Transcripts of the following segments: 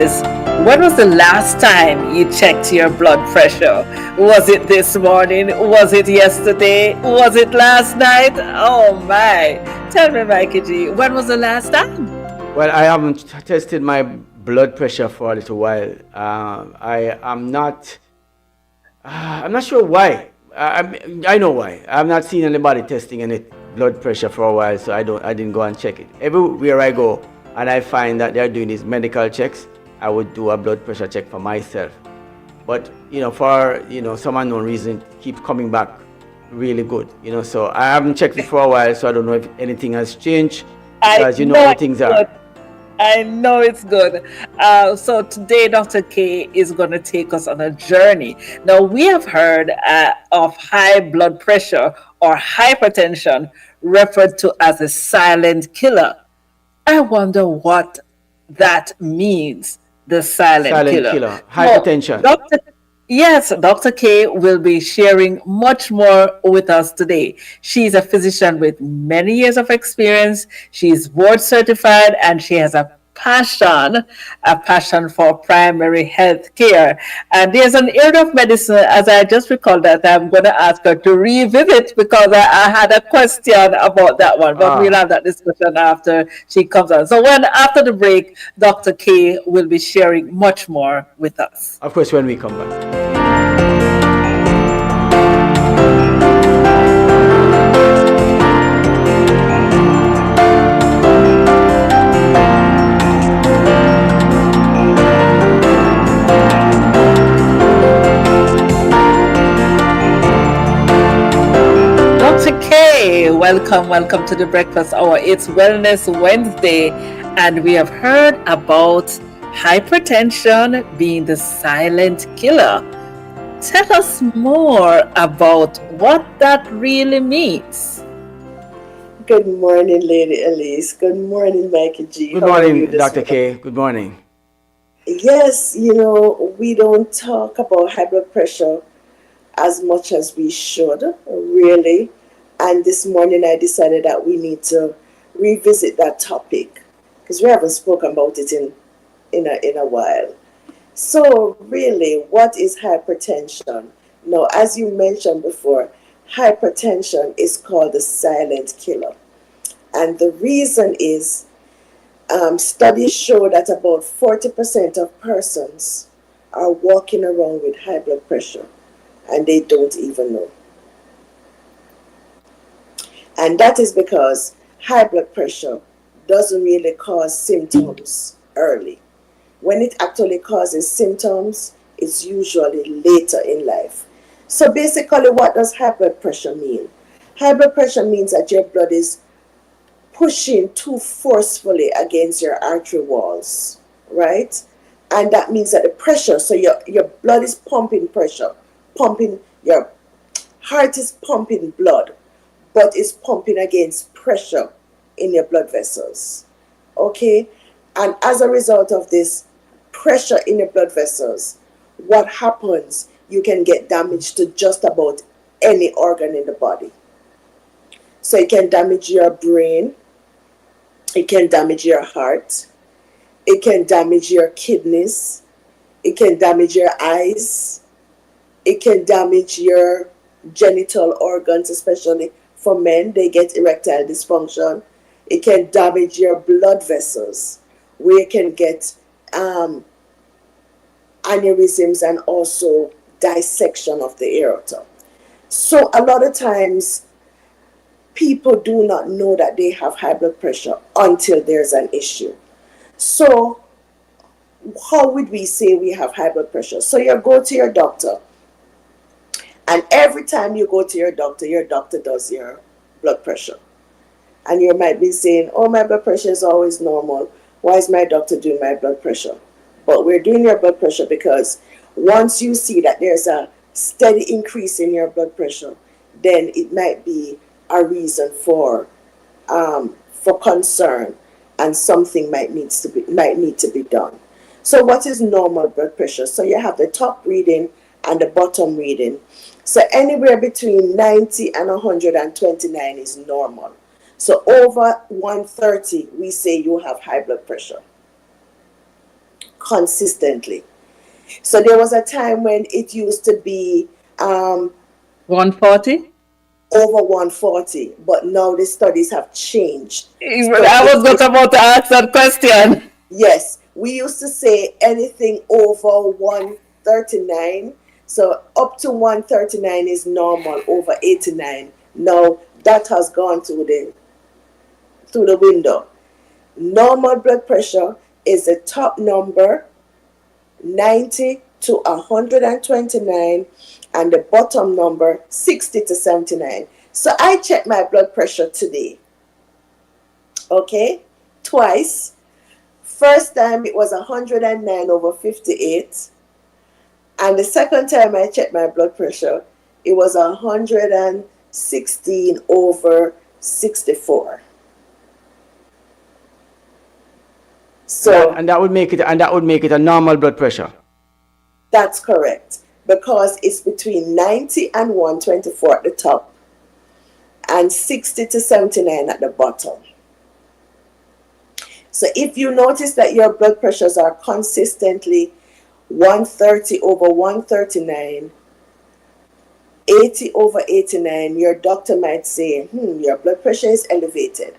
When was the last time you checked your blood pressure? Was it this morning? Was it yesterday? Was it last night? Oh my. Tell me, Mikey G, when was the last time? Well, I haven't tested my blood pressure for a little while. I'm not sure why. I know why. I'm not seeing anybody testing any blood pressure for a while, so I didn't go and check it. Everywhere I go, and I find that they're doing these medical checks, I would do a blood pressure check for myself. But for some unknown reason, it keeps coming back really good. So I haven't checked it for a while, so I don't know if anything has changed I because know how it's things are. good. I know it's good. So today, Dr. K is going to take us on a journey. Now, we have heard of high blood pressure or hypertension, referred to as a silent killer. I wonder what that means, the silent Silent killer. killer, So, hypertension. Dr. K will be sharing much more with us today. She's a physician with many years of experience. She's board certified and she has a passion for primary health care. And there's an area of medicine, as I just recalled, that I'm going to ask her to revisit because I had a question about that one, but we'll Ah, have that discussion after she comes on. So after the break, Dr. K will be sharing much more with us. of course, when we come back. Dr. K, welcome to the Breakfast Hour. It's Wellness Wednesday, and we have heard about hypertension being the silent killer. Tell us more about what that really means. Good morning, Lady Elise. Good morning, Mikey G. Good How are you morning, this Dr. morning? K. Good morning. Yes, we don't talk about high blood pressure as much as we should, really. And this morning I decided that we need to revisit that topic because we haven't spoken about it in a while. So, really, what is hypertension? Now, as you mentioned before, hypertension is called the silent killer. And the reason is studies show that about 40% of persons are walking around with high blood pressure and they don't even know. And that is because high blood pressure doesn't really cause symptoms early. When it actually causes symptoms, it's usually later in life. So basically, what does high blood pressure mean? High blood pressure means that your blood is pushing too forcefully against your artery walls, right? And that means that the pressure, so your blood is pumping pressure, your heart is pumping blood, but it's pumping against pressure in your blood vessels, okay? And as a result of this pressure in your blood vessels, what happens? You can get damage to just about any organ in the body. So it can damage your brain, it can damage your heart, it can damage your kidneys, it can damage your eyes, it can damage your genital organs, especially for men, they get erectile dysfunction. It can damage your blood vessels, where you can get aneurysms and also dissection of the aorta. So a lot of times people do not know that they have high blood pressure until there's an issue. So how would we say we have high blood pressure? So you go to your doctor, and every time you go to your doctor does your blood pressure. And you might be saying, oh, my blood pressure is always normal. Why is my doctor doing my blood pressure? But we're doing your blood pressure because once you see that there's a steady increase in your blood pressure, then it might be a reason for concern, and something might need to be done. So what is normal blood pressure? So you have the top reading and the bottom reading. So anywhere between 90 and 129 is normal. So over 130, we say you have high blood pressure. consistently. So there was a time when it used to be 140? over 140, but now the studies have changed. So I was it's just about to ask that question. yes, we used to say anything over 139. So up to 139 is normal, over 89. Now that has gone through the window. Normal blood pressure is the top number, 90 to 129, and the bottom number, 60 to 79. So I checked my blood pressure today, okay, twice. First time it was 109 over 58, and the second time I checked my blood pressure, it was 116 over 64. So And that would make it a normal blood pressure. that's correct, because it's between 90 and 124 at the top and 60 to 79 at the bottom. So if you notice that your blood pressures are consistently 130 over 139, 80 over 89, your doctor might say, your blood pressure is elevated.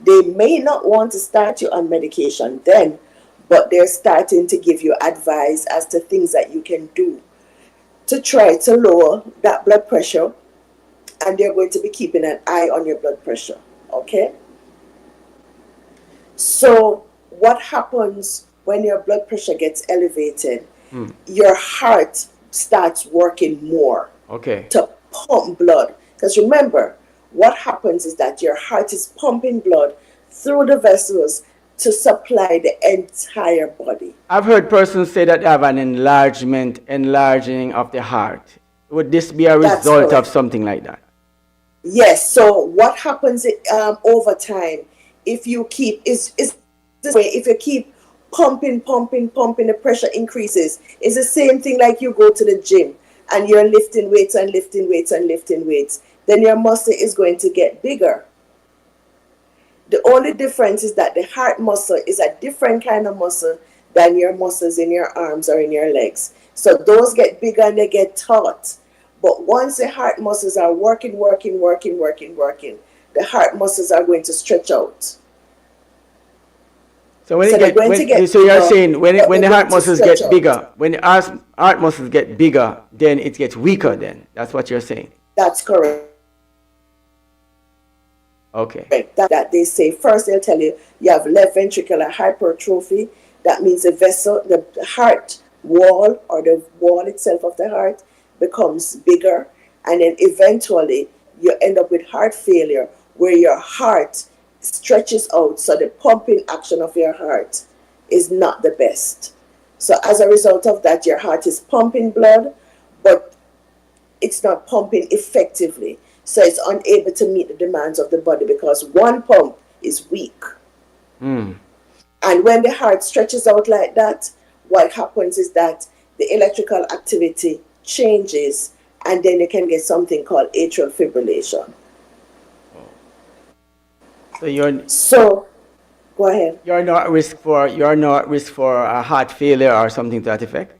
They may not want to start you on medication then, but they're starting to give you advice as to things that you can do to try to lower that blood pressure, and they're going to be keeping an eye on your blood pressure, okay? So what happens when your blood pressure gets elevated? Your heart starts working more Okay. to pump blood. Because remember, what happens is that your heart is pumping blood through the vessels to supply the entire body. I've heard persons say that they have an enlarging of the heart. Would this be a That's result of correct. something like that? Yes. So what happens over time, if you keep is this way, if you keep pumping, the pressure increases. It's the same thing like you go to the gym and you're lifting weights and lifting weights and lifting weights. Then your muscle is going to get bigger. The only difference is that the heart muscle is a different kind of muscle than your muscles in your arms or in your legs. So those get bigger and they get taut. But once the heart muscles are working, the heart muscles are going to stretch out. So when So it they're get going to get so you're bigger, saying when but when the they're heart going to muscles stretch get out. bigger, when the heart muscles get bigger, then it gets weaker. Then that's what you're saying. That's correct. Okay. That they say first they'll tell you you have left ventricular hypertrophy. That means the vessel, the heart wall or the wall itself of the heart becomes bigger, and then eventually you end up with heart failure where your heart stretches out, so the pumping action of your heart is not the best. So as a result of that, your heart is pumping blood, but it's not pumping effectively. So it's unable to meet the demands of the body because one pump is weak. And when the heart stretches out like that, what happens is that the electrical activity changes, and then you can get something called atrial fibrillation. So you're So, go ahead. not at risk for a heart failure or something to that effect.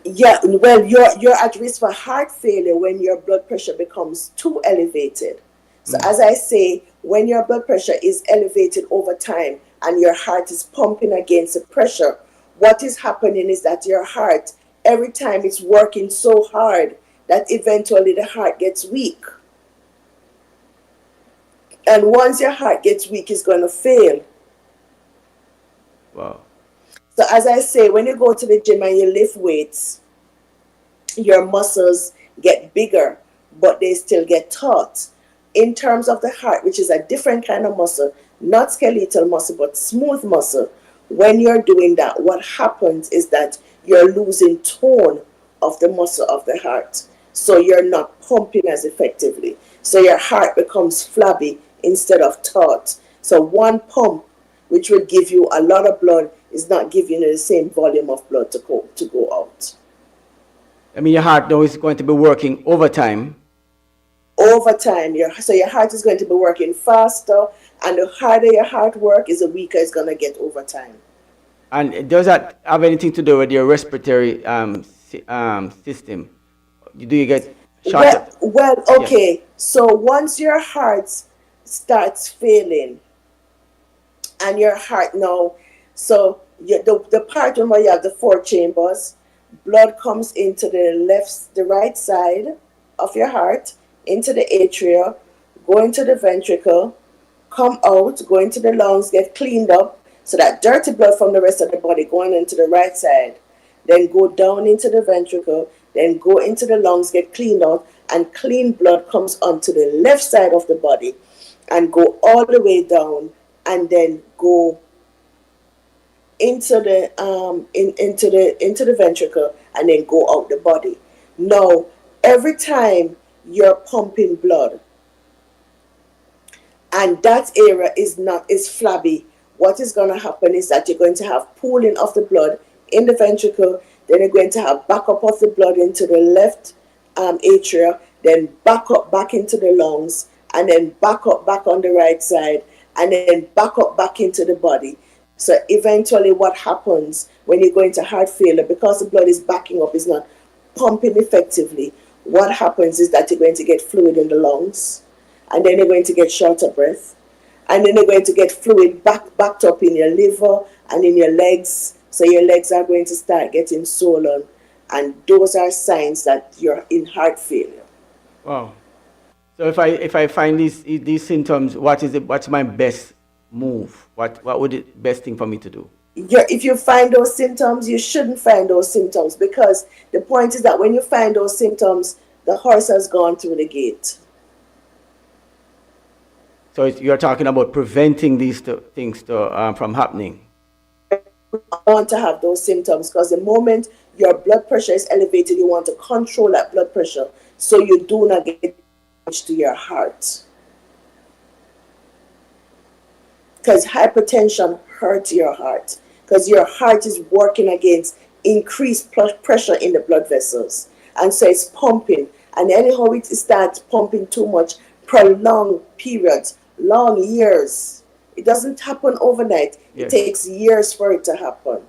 Yeah, well, you're at risk for heart failure when your blood pressure becomes too elevated. So as I say, when your blood pressure is elevated over time and your heart is pumping against the pressure, what is happening is that your heart, every time it's working so hard that eventually the heart gets weak. And once your heart gets weak, it's going to fail. Wow. So as I say, when you go to the gym and you lift weights, your muscles get bigger, but they still get taut. In terms of the heart, which is a different kind of muscle, not skeletal muscle, but smooth muscle, when you're doing that, what happens is that you're losing tone of the muscle of the heart. So you're not pumping as effectively. So your heart becomes flabby instead of taut. So one pump, which would give you a lot of blood, is not giving you the same volume of blood to go out. I mean, your heart now is going to be working overtime. Over time, your heart is going to be working faster, and the harder your heart work is, the weaker it's going to get over time. And does that have anything to do with your respiratory system? Do you get shot Well, up? well, Yes. okay. So once your heart starts failing, and your heart now, so the part where you have the four chambers, blood comes into the right side of your heart, into the atria, go into the ventricle, come out, go into the lungs, get cleaned up, so that dirty blood from the rest of the body going into the right side, then go down into the ventricle, then go into the lungs, get cleaned out, and clean blood comes onto the left side of the body and go all the way down and then go into the ventricle and then go out the body. Now, every time you're pumping blood and that area is flabby, what is going to happen is that you're going to have pooling of the blood in the ventricle, then you're going to have backup of the blood into the left atria, then back up back into the lungs, and then back up back on the right side, and then back up back into the body. So eventually what happens when you go into heart failure, because the blood is backing up, is not pumping effectively, what happens is that you're going to get fluid in the lungs, and then you're going to get short of breath, and then you're going to get fluid backed up in your liver and in your legs. So your legs are going to start getting swollen, and those are signs that you're in heart failure. Wow. So if I find these symptoms, what's my best move? What would it best thing for me to do? If you find those symptoms, you shouldn't find those symptoms, because the point is that when you find those symptoms, the horse has gone through the gate. So you're talking about preventing these things from happening. Want to have those symptoms, because the moment your blood pressure is elevated, you want to control that blood pressure so you do not get damage to your heart. Because hypertension hurts your heart, because your heart is working against increased pressure in the blood vessels, and so it's pumping, and anyhow it starts pumping too much, prolonged periods, long years, it doesn't happen overnight. It Yes. takes years for it to happen.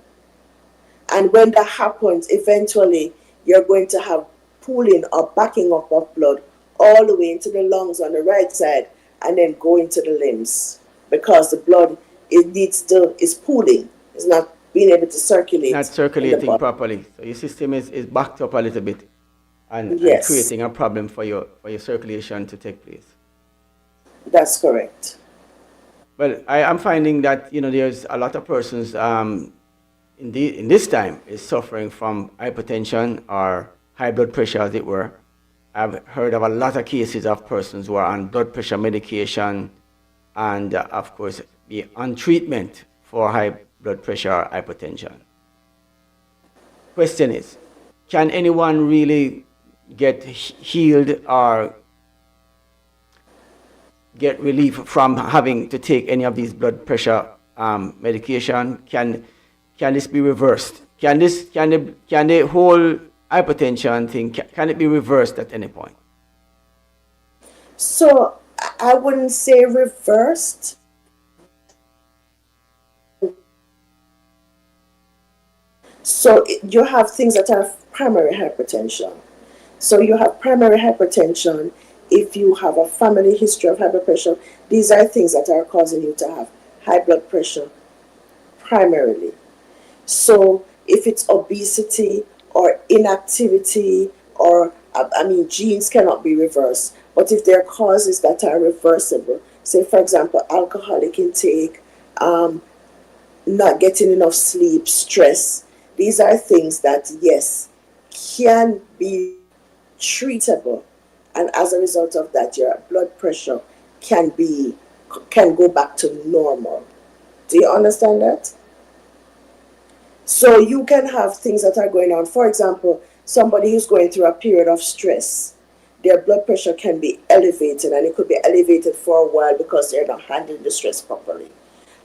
And when that happens, eventually you're going to have pooling or backing up of blood all the way into the lungs on the right side, and then go into the limbs, because the blood is pooling. It's not being able to circulate Not in the circulating body. properly. So your system is backed up a little bit and Yes, creating a problem for your circulation to take place. that's correct. Well, I'm finding that there's a lot of persons in this time is suffering from hypertension or high blood pressure, as it were. I've heard of a lot of cases of persons who are on blood pressure medication and, of course, be on treatment for high blood pressure or hypertension. Question is, can anyone really get healed or get relief from having to take any of these blood pressure medication? Can this be reversed? Can the whole hypertension thing, can it be reversed at any point? So I wouldn't say reversed. So you have things that are primary hypertension. So you have primary hypertension. If you have a family history of high blood pressure, these are things that are causing you to have high blood pressure primarily. So if it's obesity or inactivity, or genes cannot be reversed. But if there are causes that are reversible, say for example, alcoholic intake, not getting enough sleep, stress, these are things that, yes, can be treatable, and as a result of that, your blood pressure can go back to normal. Do you understand that? So you can have things that are going on. For example, somebody who's going through a period of stress, their blood pressure can be elevated, and it could be elevated for a while because they're not handling the stress properly.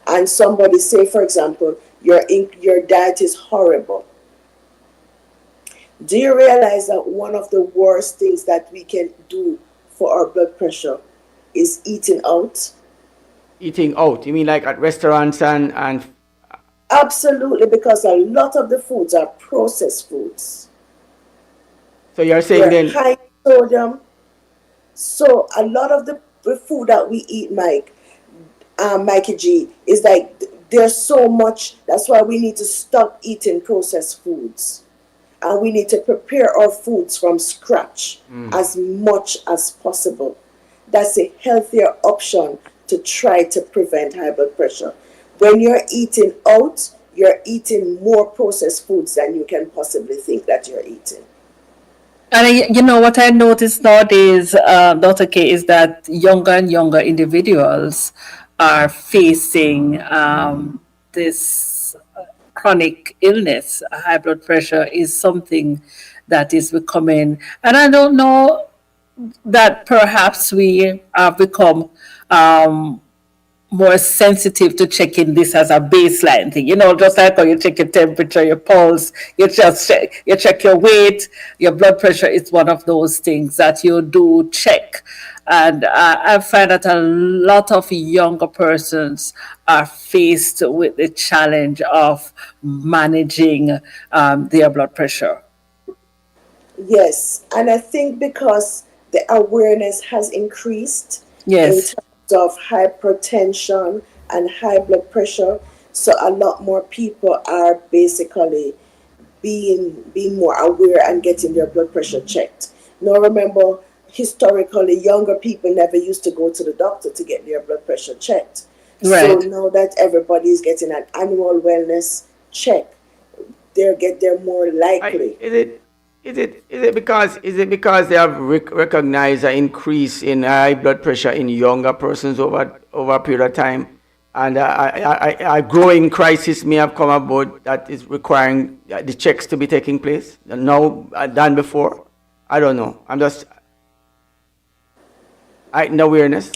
And somebody, say for example, your diet is horrible. Do you realize that one of the worst things that we can do for our blood pressure is eating out? Eating out? You mean like at restaurants and Absolutely, because a lot of the foods are processed foods. So you're saying They're then, high in sodium. So a lot of the food that we eat, Mikey G, is like there's so much. That's why we need to stop eating processed foods, and we need to prepare our foods from scratch as much as possible. That's a healthier option to try to prevent high blood pressure. When you're eating out, you're eating more processed foods than you can possibly think that you're eating. And what I noticed nowadays, Dr. K, is that younger and younger individuals are facing this chronic illness. High blood pressure is something that is becoming, and I don't know that perhaps we have become more sensitive to checking this as a baseline thing. Just like how you check your temperature, your pulse, you check your weight, your blood pressure is one of those things that you do check. And I find that a lot of younger persons are faced with the challenge of managing their blood pressure. Yes, and I think because the awareness has increased in Yes, terms of hypertension and high blood pressure, so a lot more people are basically being more aware and getting their blood pressure checked. Now remember, historically, younger people never used to go to the doctor to get their blood pressure checked. So right. now that everybody is getting an annual wellness check, they're more I, likely. is it is it because they have recognized an increase in high blood pressure in younger persons over a period of time, and a growing crisis may have come about that is requiring the checks to be taking place now than before. I don't know. I'm just heightened awareness.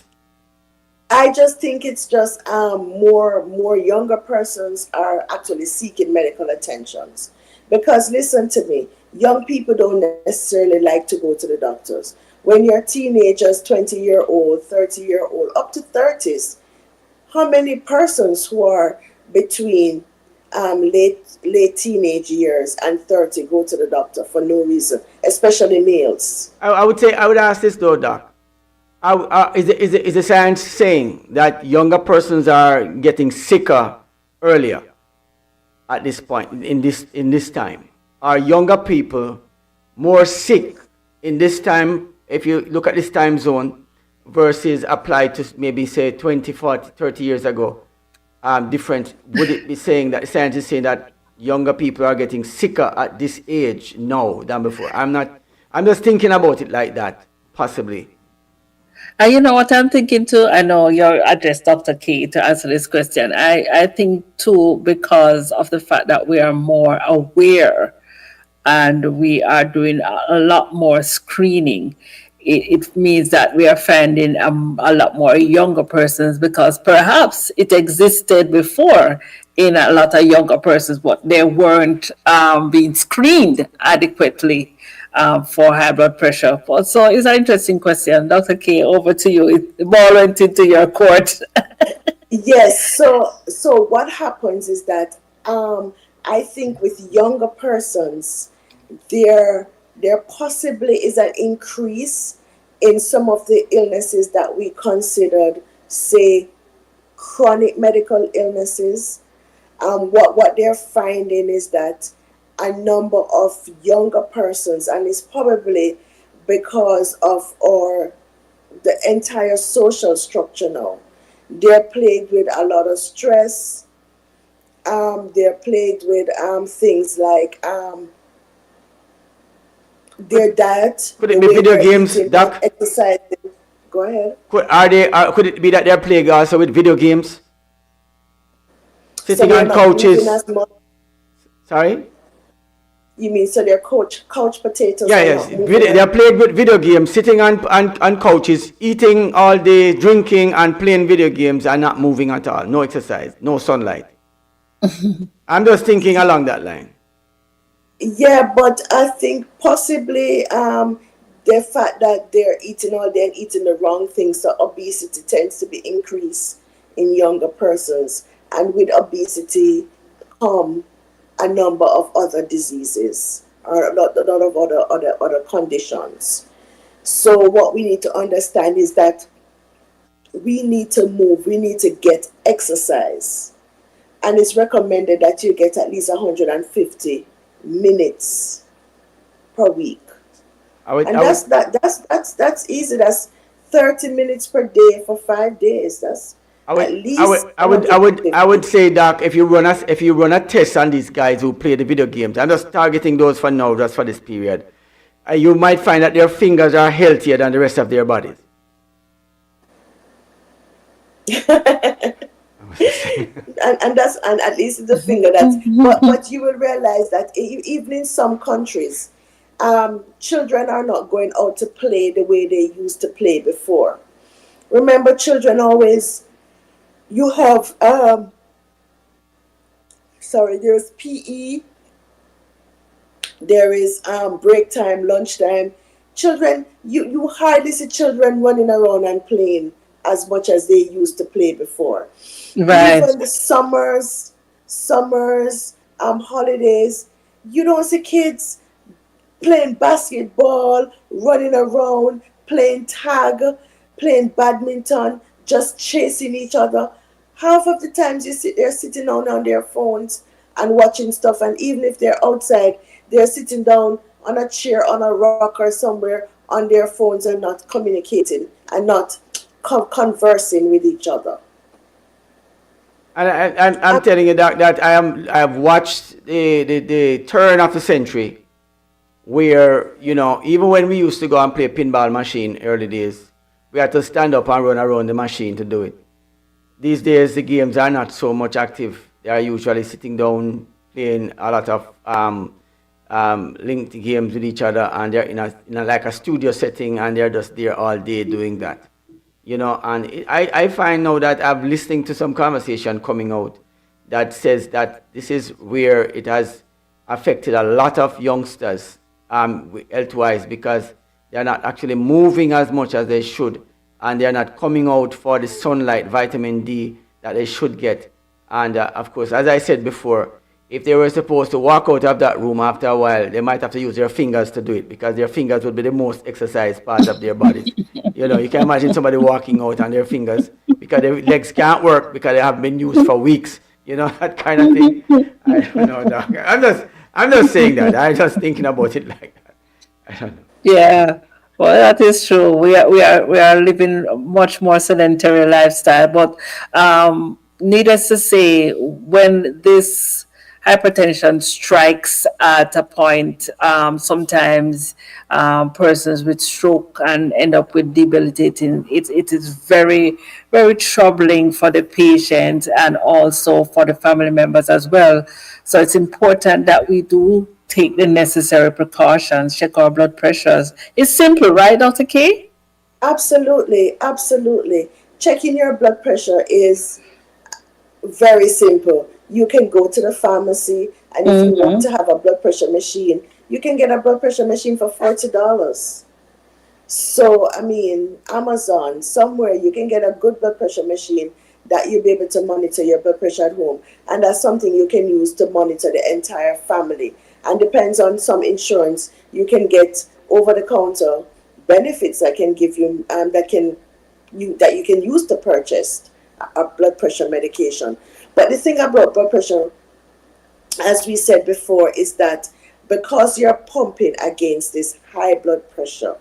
I just think it's just more younger persons are actually seeking medical attentions. Because listen to me, young people don't necessarily like to go to the doctors. When you're teenagers, 20-year-old, 30-year-old, up to 30s, how many persons who are between late teenage years and 30 go to the doctor for no reason, especially males? I would say I would ask this though, Doc. Is the science saying that younger persons are getting sicker earlier at this point in this time? Are younger people more sick in this time if you look at this time zone versus applied to maybe say 20, 40, 30 years ago? Different. Would it be saying that science is saying that younger people are getting sicker at this age now than before? I'm not. I'm just thinking about it like that, possibly. And you know what I'm thinking too? I know your address, Dr. K, to answer this question. I think too, because of the fact that we are more aware and we are doing a lot more screening, it means that we are finding a lot more younger persons because perhaps it existed before in a lot of younger persons, but they weren't being screened adequately for high blood pressure. So it's an interesting question. Dr. K, over to you. The ball went into your court. Yes, so what happens is that I think with younger persons, there there possibly is an increase in some of the illnesses that we considered, say, chronic medical illnesses. What they're finding is that a number of younger persons, and it's probably because of our the entire social structure now, they're plagued with a lot of stress. They're plagued with things like their Could diet, could the it be way video they're games, eating, not Doc? exercising. Go ahead. Could it be that they're plagued also with video games, So sitting they're on not moving couches? as much. Sorry. You mean so they're couch potatoes Yeah, and yes. not moving They're as playing with video games, sitting on couches, eating all day, drinking and playing video games and not moving at all. No exercise, no sunlight. I'm just thinking along that line. Yeah, but I think possibly the fact that they're eating all day and eating the wrong things, so obesity tends to be increased in younger persons, and with obesity overcome a number of other diseases or a lot of other conditions. So what we need to understand is that we need to move, we need to get exercise. And it's recommended that you get at least 150 minutes per week. And I would, that's easy. That's 30 minutes per day for 5 days. That's I would, at I would, least I would, I would, I would 150. say, Doc, if you run a test on these guys who play the video games, I'm just targeting those for now, just for this period. You might find that their fingers are healthier than the rest of their bodies. And at least the finger that's but you will realize that even in some countries, children are not going out to play the way they used to play before. Remember, children always, you have sorry, there's PE, there is break time, lunchtime. Children, you hardly see children running around and playing as much as they used to play before. Right. Even the summers, holidays, you don't see kids playing basketball, running around, playing tag, playing badminton, just chasing each other. Half of the times you sit there sitting down on their phones and watching stuff, and even if they're outside, they're sitting down on a chair, on a rock, or somewhere on their phones and not communicating and not conversing with each other. I'm telling you that I've watched the turn of the century where, even when we used to go and play pinball machine early days, we had to stand up and run around the machine to do it. These days, the games are not so much active. They are usually sitting down, playing a lot of linked games with each other, and they're in a like a studio setting, and they're just there all day doing that. And I find now that I'm listening to some conversation coming out that says that this is where it has affected a lot of youngsters health-wise, because they're not actually moving as much as they should, and they're not coming out for the sunlight, vitamin D that they should get. And of course, as I said before, if they were supposed to walk out of that room after a while, they might have to use their fingers to do it, because their fingers would be the most exercised part of their bodies. You can imagine somebody walking out on their fingers because their legs can't work because they haven't been used for weeks. That kind of thing. I don't know, Doc. I'm just saying that. I'm just thinking about it like that. I don't know. Yeah, well, that is true. We are living a much more sedentary lifestyle. But needless to say, when this hypertension strikes at a point, sometimes persons with stroke and end up with debilitating. It is very, very troubling for the patient and also for the family members as well. So it's important that we do take the necessary precautions, check our blood pressures. It's simple, right, Dr. K? Absolutely, absolutely. Checking your blood pressure is very simple. You can go to the pharmacy, and if you want Mm-hmm. to have a blood pressure machine, you can get a blood pressure machine for $40. So, I mean, Amazon, somewhere you can get a good blood pressure machine that you'll be able to monitor your blood pressure at home. And that's something you can use to monitor the entire family. And depends on some insurance, you can get over the counter benefits that can give you that you can use to purchase a blood pressure medication. But the thing about blood pressure, as we said before, is that because you're pumping against this high blood pressure,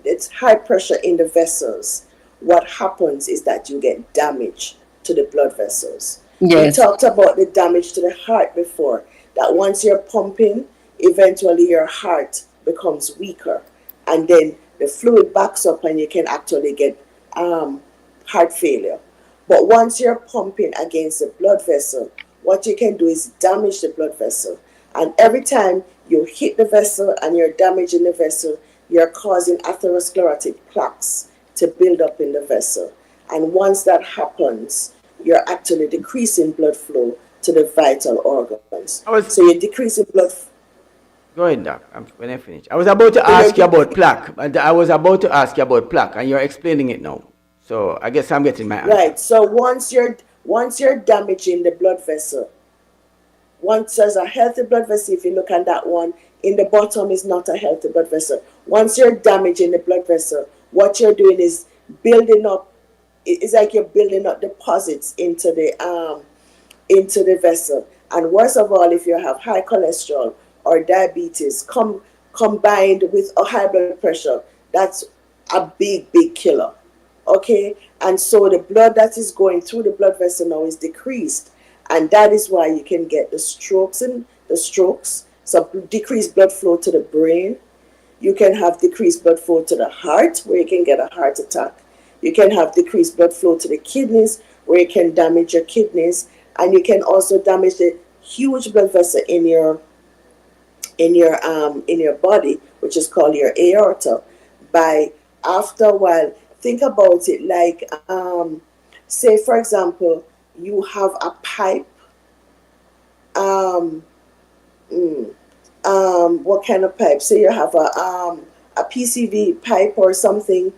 it's high pressure in the vessels, what happens is that you get damage to the blood vessels. We Yes. talked about the damage to the heart before, that once you're pumping, eventually your heart becomes weaker, and then the fluid backs up and you can actually get heart failure. But once you're pumping against the blood vessel, what you can do is damage the blood vessel. And every time you hit the vessel and you're damaging the vessel, you're causing atherosclerotic plaques to build up in the vessel. And once that happens, you're actually decreasing blood flow to the vital organs. I was So you're decreasing Go ahead, Doc. When I finish, I was about to you're ask you about dec- plaque, but I was about to ask you about plaque, and you're explaining it now. So I guess I'm getting my answer. right. So once you're damaging the blood vessel, Once there's a healthy blood vessel, if you look at that one, in the bottom is not a healthy blood vessel. Once you're damaging the blood vessel, what you're doing is building up. It's like you're building up deposits into the vessel. And worst of all, if you have high cholesterol or diabetes combined with a high blood pressure, that's a big killer. Okay, and so the blood that is going through the blood vessel now is decreased, and that is why you can get the strokes. So decreased blood flow to the brain. You can have decreased blood flow to the heart, where you can get a heart attack. You can have decreased blood flow to the kidneys, where you can damage your kidneys, and you can also damage the huge blood vessel in your body, which is called your aorta. By after a while, think about it like say for example, you have a pipe. Um, mm, what kind of pipe? Say you have a PCV pipe or something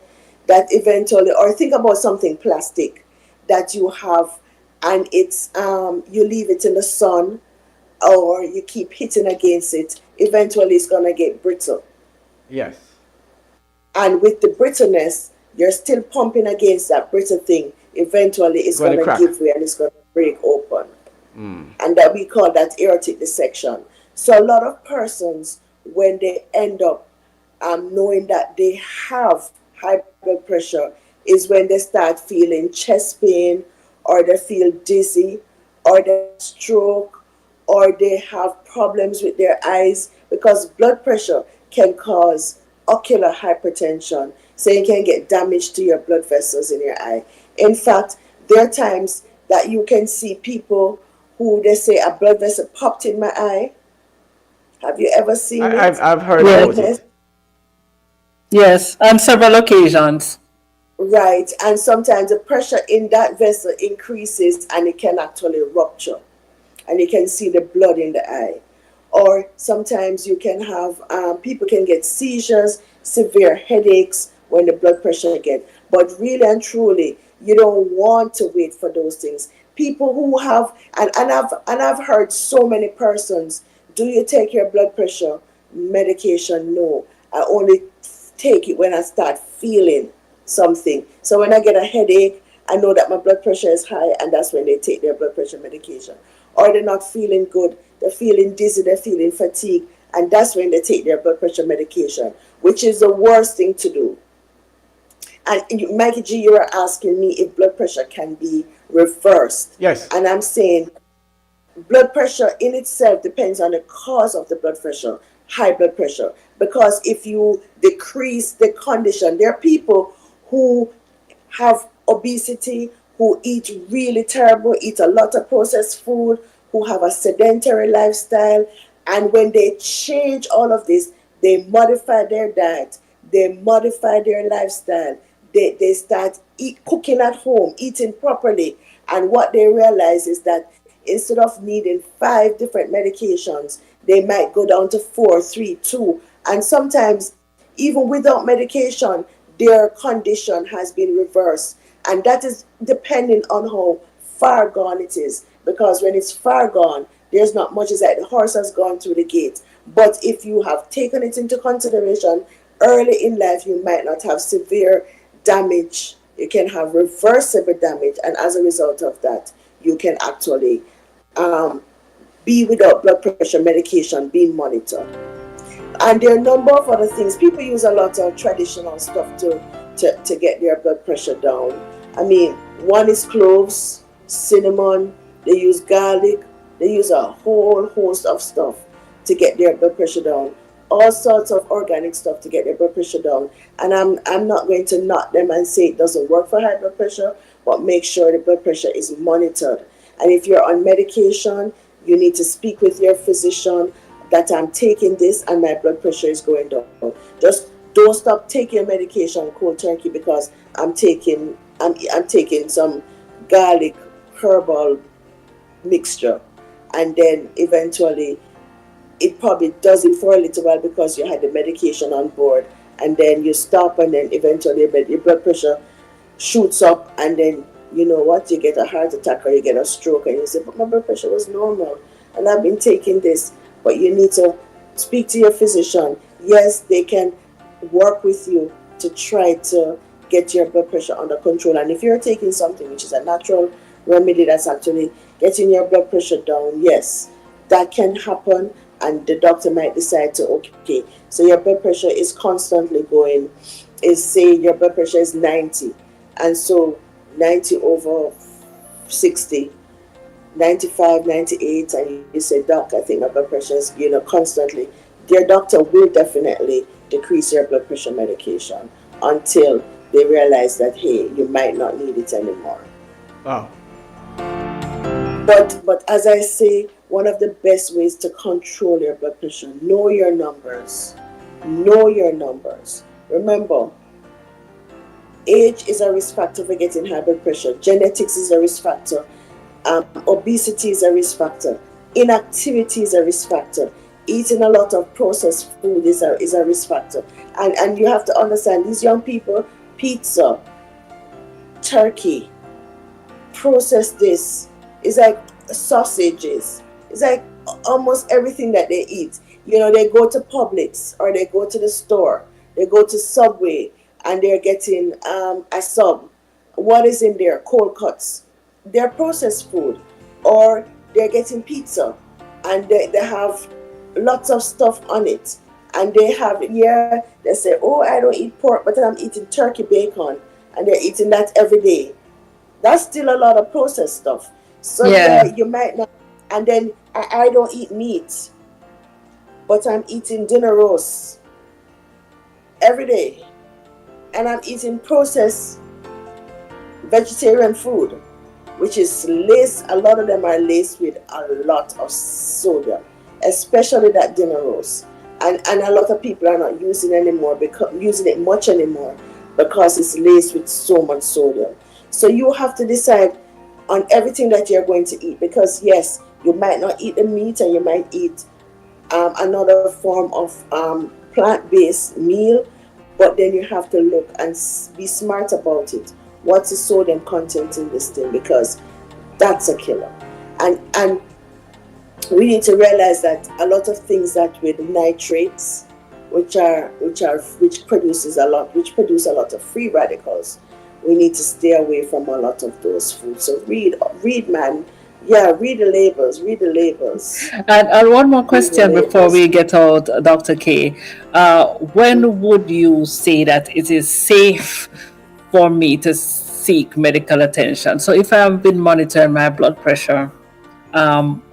that eventually, or think about something plastic that you have, and it's you leave it in the sun or you keep hitting against it. Eventually, it's gonna get brittle, Yes. and with the brittleness, you're still pumping against that brittle thing. Eventually, It's it's going to gonna crack. give way and it's gonna break open, Mm. and that we call that aortic dissection. So a lot of persons, when they end up knowing that they have high blood pressure, is when they start feeling chest pain, or they feel dizzy, or they have stroke, or they have problems with their eyes, because blood pressure can cause ocular hypertension. So you can get damage to your blood vessels in your eye. In fact, there are times that you can see people who they say a blood vessel popped in my eye. Have you ever seen I've it? I've heard Yes, about Witness? it. yes, on several occasions. Right. And sometimes the pressure in that vessel increases and it can actually rupture, and you can see the blood in the eye. Or sometimes you can have people can get seizures, severe headaches when the blood pressure again. But really and truly, you don't want to wait for those things. People who have, and I've heard so many persons, do you take your blood pressure medication? No, I only take it when I start feeling something. So when I get a headache, I know that my blood pressure is high, and that's when they take their blood pressure medication. Or they're not feeling good, they're feeling dizzy, they're feeling fatigued, and that's when they take their blood pressure medication, which is the worst thing to do. And Mikey G, you were asking me if blood pressure can be reversed. Yes. And I'm saying blood pressure in itself depends on the cause of the blood pressure, high blood pressure. Because if you decrease the condition, there are people who have obesity, who eat really terrible, eat a lot of processed food, who have a sedentary lifestyle. And when they change all of this, they modify their diet, they modify their lifestyle, they start cooking at home, eating properly. And what they realize is that instead of needing five different medications, they might go down to four, three, two. And sometimes, even without medication, their condition has been reversed. And that is depending on how far gone it is. Because when it's far gone, there's not much. It's like the horse has gone through the gate. But if you have taken it into consideration early in life, you might not have severe damage. You can have reversible damage. And as a result of that, you can actually um, be without blood pressure medication being monitored. And there are a number of other things. People use a lot of traditional stuff to get their blood pressure down. I mean, one is cloves, cinnamon, they use garlic, they use a whole host of stuff to get their blood pressure down. All sorts of organic stuff to get their blood pressure down. And I'm not going to knock them and say it doesn't work for high blood pressure, but make sure the blood pressure is monitored. And if you're on medication, you need to speak with your physician that I'm taking this and my blood pressure is going down. Just don't stop taking your medication cold turkey because I'm taking some garlic herbal mixture, and then eventually it probably does it for a little while because you had the medication on board, and then you stop, and then eventually your blood pressure shoots up, and then you know what, you get a heart attack or you get a stroke, and you say, but my blood pressure was normal. and I've been taking this. But you need to speak to your physician. Yes, they can work with you to try to get your blood pressure under control. And if you're taking something which is a natural remedy that's actually getting your blood pressure down, yes, that can happen. And the doctor might decide to, okay, so your blood pressure is constantly going, is say your blood pressure is 90, and so 90 over 60, 95, 98, and you say, doc, I think my blood pressure is, constantly, their doctor will definitely decrease your blood pressure medication until they realize that, hey, you might not need it anymore. Wow. But as I say, one of the best ways to control your blood pressure, know your numbers. Know your numbers. Remember, age is a risk factor for getting high blood pressure. Genetics is a risk factor. Obesity is a risk factor. Inactivity is a risk factor. Eating a lot of processed food is a risk factor. And you have to understand, these young people, pizza, turkey, processed this, it's like sausages. It's like almost everything that they eat. They go to Publix or they go to the store. They go to Subway and they're getting a sub. What is in there? Cold cuts. They're processed food. Or they're getting pizza and they have lots of stuff on it. And they have, they say, oh, I don't eat pork, but I'm eating turkey bacon. And they're eating that every day. That's still a lot of processed stuff. So yeah, Yeah. you might not. And then I don't eat meat, but I'm eating dinner roast every day, and I'm eating processed vegetarian food, which is laced. A lot of them are laced with a lot of sodium, especially that dinner roast. And a lot of people are not using it much anymore because it's laced with so much sodium. So you have to decide on everything that you're going to eat, because yes, you might not eat the meat and you might eat another form of plant-based meal, but then you have to look and be smart about it. What's the sodium content in this thing? Because that's a killer. And we need to realize that a lot of things that with nitrates, which produce a lot of free radicals, we need to stay away from a lot of those foods. So read, man. Yeah, read the labels. Read the labels. And one more Read the question before labels. we get out, Dr. K. When would you say that it is safe for me to seek medical attention? So if I've been monitoring my blood pressure, um,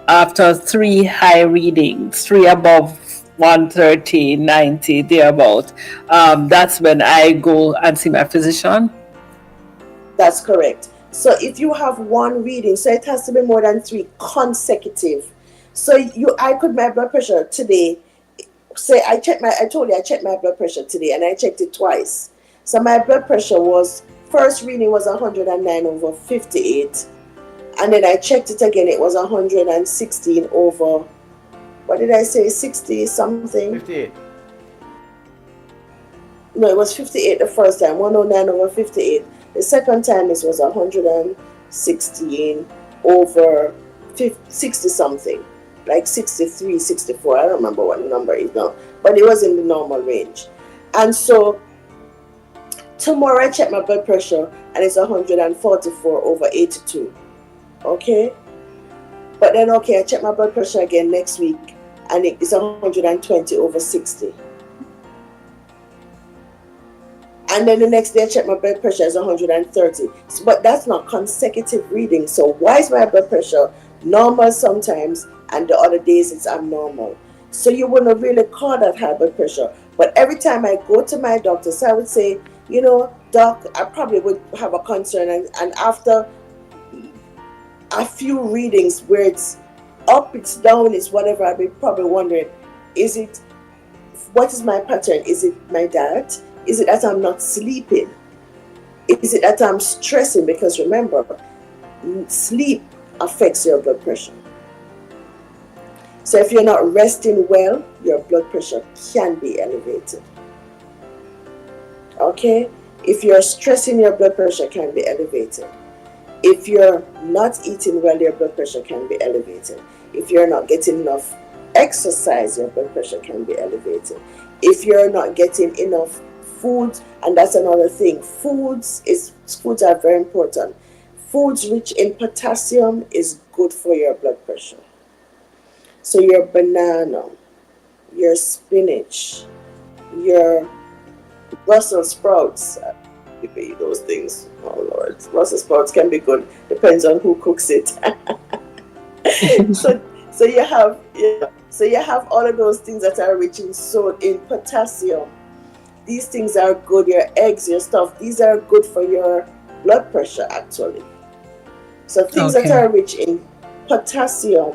after three high readings, three above 130, 90, thereabout, that's when I go and see my physician. That's correct. So if you have one reading, so it has to be more than three consecutive. So I could my blood pressure today. Say I told you I checked my blood pressure today, and I checked it twice. So my blood pressure was, first reading was 109 over 58, and then I checked it again. It was 116 over, what did I say, 60 something? 58. No, it was 58 the first time, 109 over 58. The second time it was 116 over 60 something, like 63, 64. I don't remember what the number is now, but it was in the normal range. And so tomorrow I check my blood pressure and it's 144 over 82. Okay? But then, okay, I check my blood pressure again next week and it's 120 over 60. And then the next day I check my blood pressure is 130. But that's not consecutive reading. So why is my blood pressure normal sometimes and the other days it's abnormal? So you wouldn't really call that high blood pressure. But every time I go to my doctor, so I would say, doc, I probably would have a concern. And after a few readings where it's up, it's down, it's whatever, I'd be probably wondering, what is my pattern? Is it my diet? Is it that I'm not sleeping? Is it that I'm stressing? Because remember, sleep affects your blood pressure. So if you're not resting well, your blood pressure can be elevated. Okay? If you're stressing, your blood pressure can be elevated. If you're not eating well, your blood pressure can be elevated. If you're not getting enough exercise, your blood pressure can be elevated. If you're not getting enough food, and that's another thing, foods are very important. Foods rich in potassium is good for your blood pressure. So your banana, your spinach, your Brussels sprouts, those things. Oh Lord, Brussels sprouts can be good. Depends on who cooks it. so so you have so you have all of those things that are rich in potassium. These things are good. Your eggs, your stuff. These are good for your blood pressure actually. So things that Okay. are rich in potassium,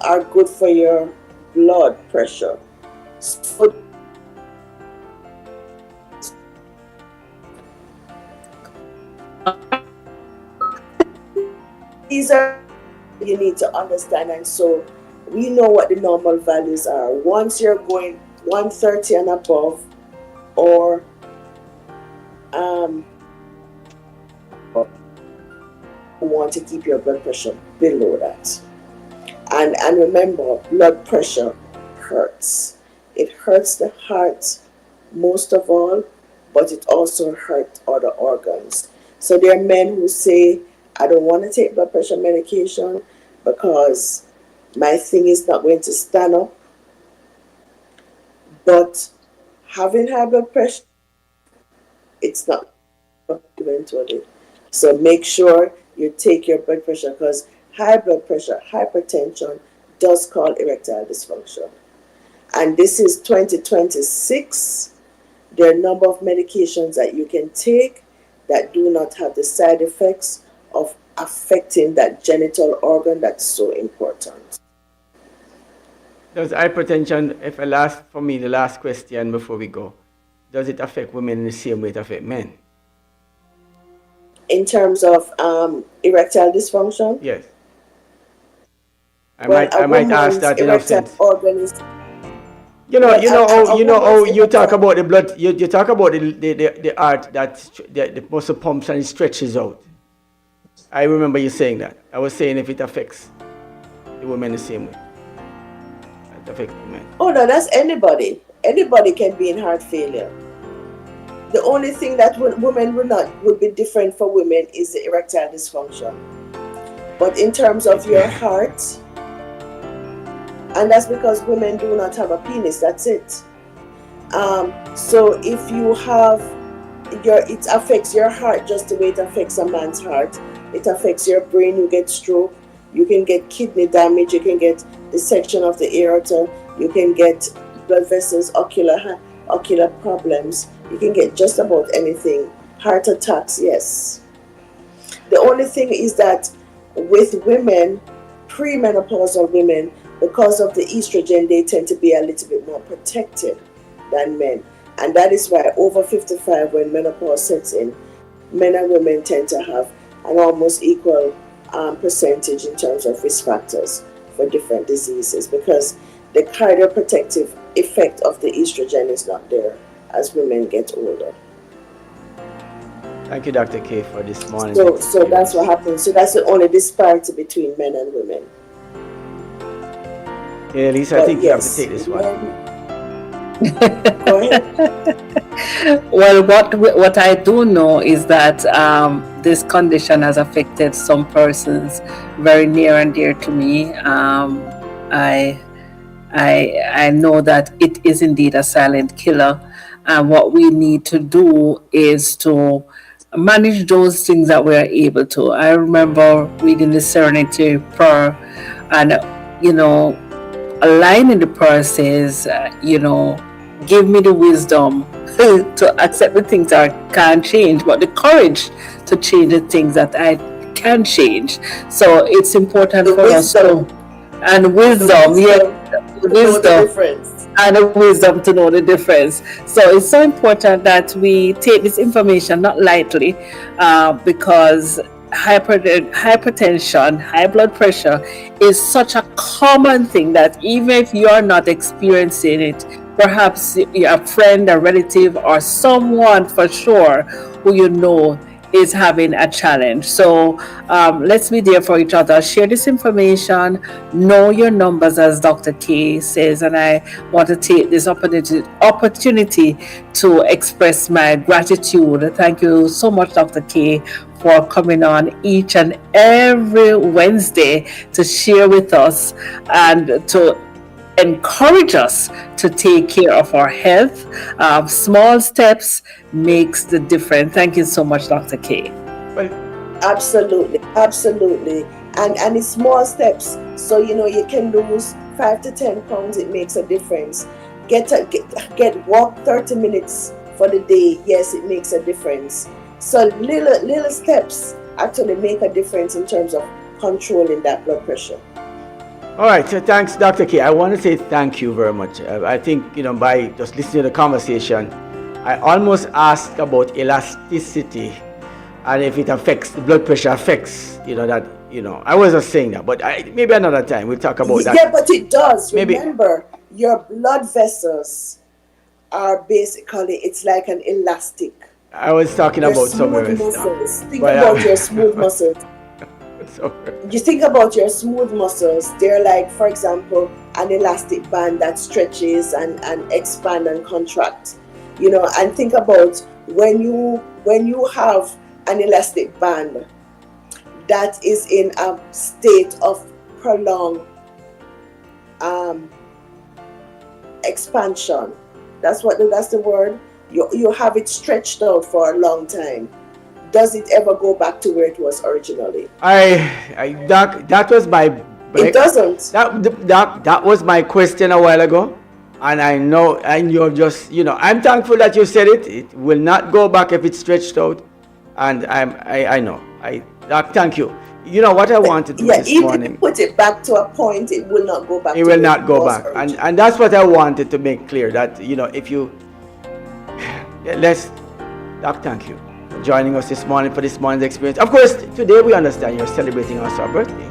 are good for your blood pressure. So these are you need to understand, and so we know what the normal values are. Once you're going 130 and above, or um, you want to keep your blood pressure below that. And remember, blood pressure hurts. It hurts the heart most of all, but it also hurts other organs. So there are men who say, I don't want to take blood pressure medication because my thing is not going to stand up. But having high blood pressure, it's not eventually. So make sure you take your blood pressure, because high blood pressure, hypertension, does cause erectile dysfunction. And this is 2026. There are a number of medications that you can take that do not have the side effects of affecting that genital organ that's so important. Does hypertension, if I last, for me, the last question before we go, does it affect women in the same way it affects men? In terms of erectile dysfunction, Yes. I well, might a I might ask woman's that enough erectile sense. organ is, You know, well, you know how a you know how woman's you talk erectile, about the blood. You talk about the art that the muscle pumps and it stretches out. I remember you saying that. I was saying if it affects the women the same way, it affects the men. oh no, that's anybody. Anybody can be in heart failure. The only thing that women would be different for women is the erectile dysfunction. But in terms of your heart, and that's because women do not have a penis. That's it. So if you have it affects your heart just the way it affects a man's heart. It affects your brain. You get stroke. You can get kidney damage. You can get dissection of the aorta. You can get blood vessels, ocular problems. You can get just about anything. Heart attacks, yes. The only thing is that with women, premenopausal women, because of the estrogen, they tend to be a little bit more protected than men. And that is why over 55, when menopause sets in, men and women tend to have an almost equal percentage in terms of risk factors for different diseases, because the cardioprotective effect of the estrogen is not there as women get older. Thank you, Dr. K, for this morning. So that's what happens. So that's the only disparity between men and women. Yeah, Lisa, I think you have to take this one. Go ahead. Well, what I do know is that this condition has affected some persons very near and dear to me. I I know that it is indeed a silent killer, and what we need to do is to manage those things that we are able to. I remember reading the Serenity Prayer, and a line in the prayer says, give me the wisdom to accept the things that I can't change, but the courage to change the things that I can change. So it's important The for us to, wisdom, and the wisdom, yes, wisdom to know the wisdom, difference. and the wisdom to know the difference. So it's so important that we take this information not lightly, because hypertension, high blood pressure, is such a common thing that even if you're not experiencing it, perhaps a friend, a relative, or someone for sure who you know is having a challenge. So let's be there for each other. Share this information. Know your numbers, as Dr. K says. And I want to take this opportunity to express my gratitude. Thank you so much, Dr. K, for coming on each and every Wednesday to share with us and to encourage us to take care of our health. Small steps makes the difference. Thank you so much, Dr. K. Well, Absolutely, absolutely. And it's small steps. So you can lose 5 to 10 pounds. It makes a difference. Get walk 30 minutes for the day. Yes, it makes a difference. So little steps actually make a difference in terms of controlling that blood pressure. all right, so thanks, Dr. K. I want to say thank you very much. I think, by just listening to the conversation, I almost asked about elasticity and if it affects, the blood pressure affects, I wasn't saying that, but maybe another time we'll talk about that. Yeah, but it does. Maybe. Remember, your blood vessels are basically, it's like an elastic. I was talking Your about somewhere smooth else. muscles. Think But, about your smooth muscles. You think about your smooth muscles, they're like, for example, an elastic band that stretches and expand and contract. And think about when you have an elastic band that is in a state of prolonged expansion. That's the word. You have it stretched out for a long time. Does it ever go back to where it was originally? That was my. It doesn't. That was my question a while ago, and I know, and you're just, I'm thankful that you said it. It will not go back if it's stretched out, and I know. Doc, thank you. You know what I want to do this even morning? if you put it back to a point, it will not go back. It will not go back, and that's what I wanted to make clear. That if you Doc, thank you for joining us this morning for this morning's experience. Of course, today we understand you're celebrating also our birthday.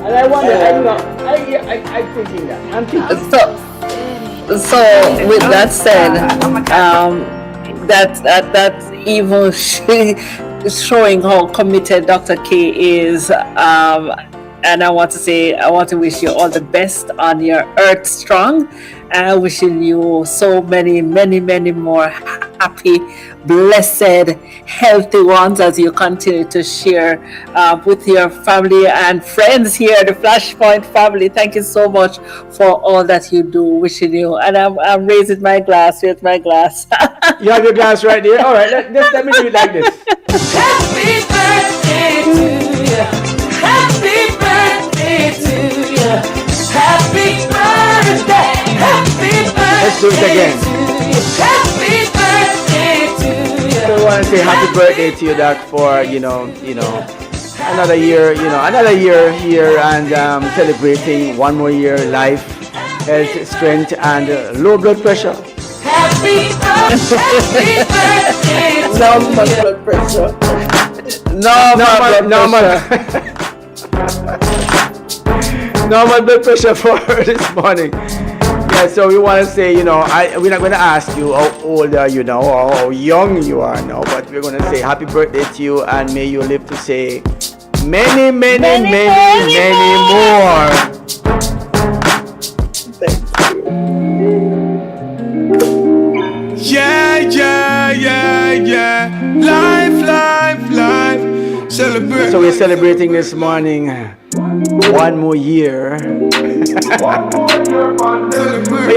And I wonder, I'm thinking that. I'm thinking. So with that said, that's even showing how committed Dr. K is. And I want to wish you all the best on your Earth Strong, and wishing you so many, many, many more happy, blessed, healthy ones as you continue to share with your family and friends here, the Flashpoint family. Thank you so much for all that you do. Wishing you, and I'm raising my glass with my glass. You have your glass right there. All right, let me do it like this. Happy birthday to you. Happy birthday to you. Happy birthday. Happy birthday. Let's do it again. To you. Happy birthday to you. So I want to say happy birthday to you, Doc, for another year, here and celebrating one more year, life, health, strength, and low blood pressure. Happy birthday. Normal blood pressure. Normal blood pressure for this morning. Yeah, so we want to say, we're not going to ask you how old are you now or how young you are now, but we're going to say happy birthday to you, and may you live to say many, many, many, many more. Thank you. Yeah. Life. Celebrate. So we're celebrating this morning one more year.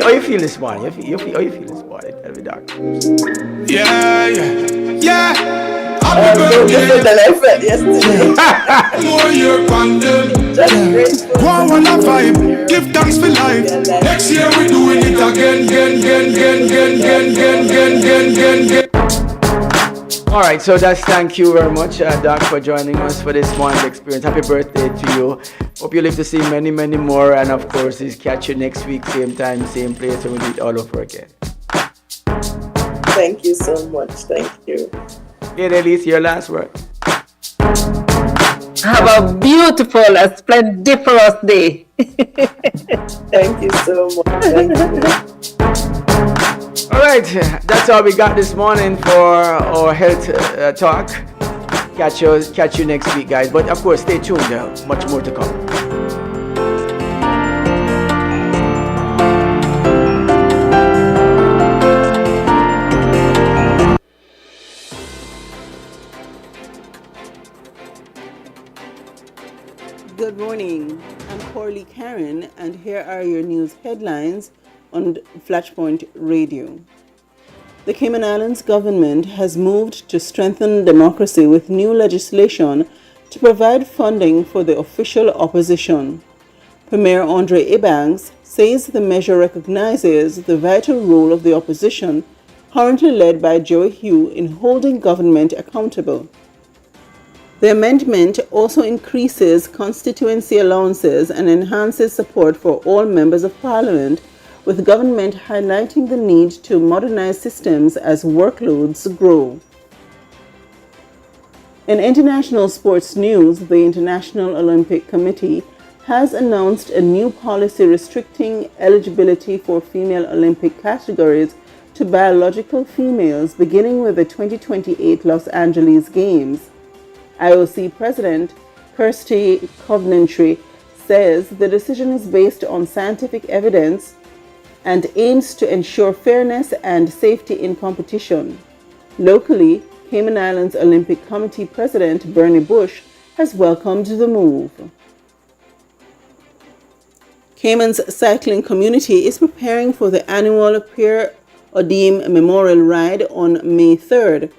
How you feel this morning? How you feel this morning? Tell me, Doc. Yeah. Different than I felt yesterday. More year pandemic. Just grateful. One a vibe. Give thanks for life. Next year we doing it again. All right, so thank you very much, Doc, for joining us for this morning's experience. Happy birthday to you. Hope you live to see many, many more. And of course, catch you next week, same time, same place, and we'll do it all over again. Thank you so much. Thank you. Okay, Elise, your last word. Have a beautiful, a splendiferous day. Thank you so much. Thank you. All right, that's all we got this morning for our health talk. Catch you next week, guys. But of course, stay tuned. Much more to come. Good morning. I'm Corley Karen, and here are your news headlines on Flashpoint Radio. The Cayman Islands government has moved to strengthen democracy with new legislation to provide funding for the official opposition. Premier Andre Ebanks says the measure recognizes the vital role of the opposition, currently led by Joe Hugh, in holding government accountable. The amendment also increases constituency allowances and enhances support for all members of parliament, with government highlighting the need to modernize systems as workloads grow. In international sports news, the International Olympic Committee has announced a new policy restricting eligibility for female Olympic categories to biological females beginning with the 2028 Los Angeles Games. IOC President Kirsty Coventry says the decision is based on scientific evidence and aims to ensure fairness and safety in competition. Locally, Cayman Islands Olympic Committee President Bernie Bush has welcomed the move. Cayman's cycling community is preparing for the annual Pierre Odim Memorial Ride on May 3rd.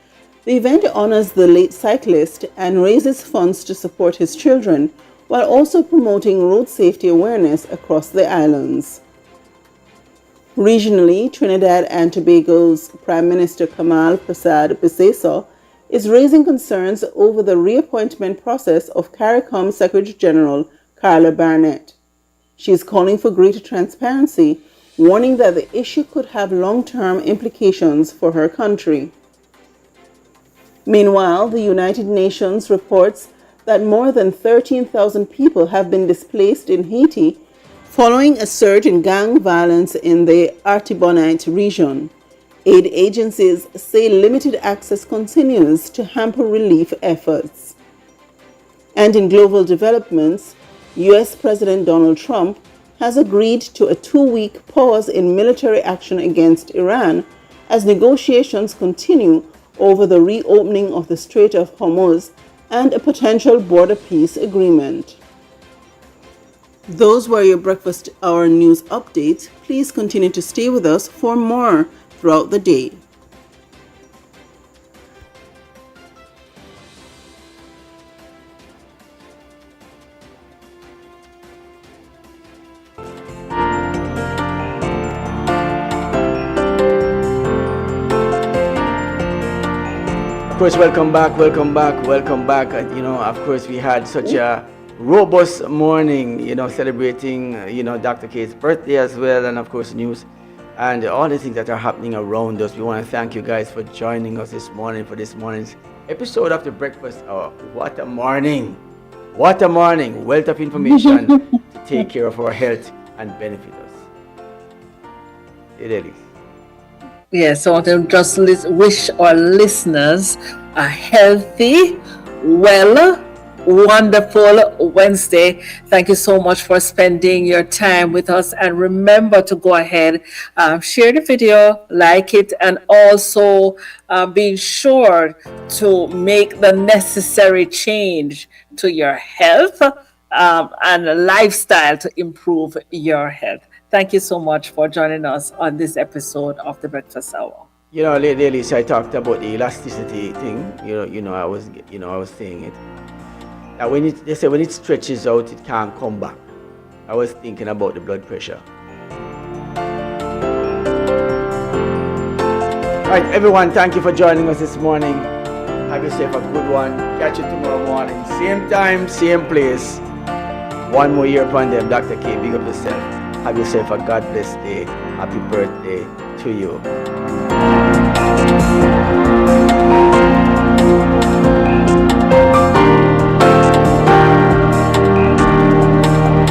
The event honors the late cyclist and raises funds to support his children, while also promoting road safety awareness across the islands. Regionally, Trinidad and Tobago's Prime Minister Kamal Prasad Biseso is raising concerns over the reappointment process of CARICOM Secretary General Carla Barnett. She is calling for greater transparency, warning that the issue could have long-term implications for her country. Meanwhile, the United Nations reports that more than 13,000 people have been displaced in Haiti following a surge in gang violence in the Artibonite region. Aid agencies say limited access continues to hamper relief efforts. And in global developments, U.S. President Donald Trump has agreed to a 2-week pause in military action against Iran as negotiations continue over the reopening of the Strait of Hormuz and a potential border peace agreement. Those were your breakfast hour news updates. Please continue to stay with us for more throughout the day. Of course, welcome back. Of course, we had such a robust morning, celebrating, Dr. K's birthday as well, and of course, news and all the things that are happening around us. We want to thank you guys for joining us this morning for this morning's episode of the Breakfast Hour. What a morning! What a morning! Wealth of information to take care of our health and benefit us. It is. Yes, I want to just wish our listeners a healthy, well, wonderful Wednesday. Thank you so much for spending your time with us. And remember to go ahead, share the video, like it, and also be sure to make the necessary change to your health and lifestyle to improve your health. Thank you so much for joining us on this episode of the Breakfast Hour. Lately, I talked about the elasticity thing. I was saying it. That they say when it stretches out, it can't come back. I was thinking about the blood pressure. All right, everyone, thank you for joining us this morning. Have yourself a good one. Catch you tomorrow morning, same time, same place. One more year upon them. Dr. K, big up yourself. Have yourself a God bless day. Happy birthday to you.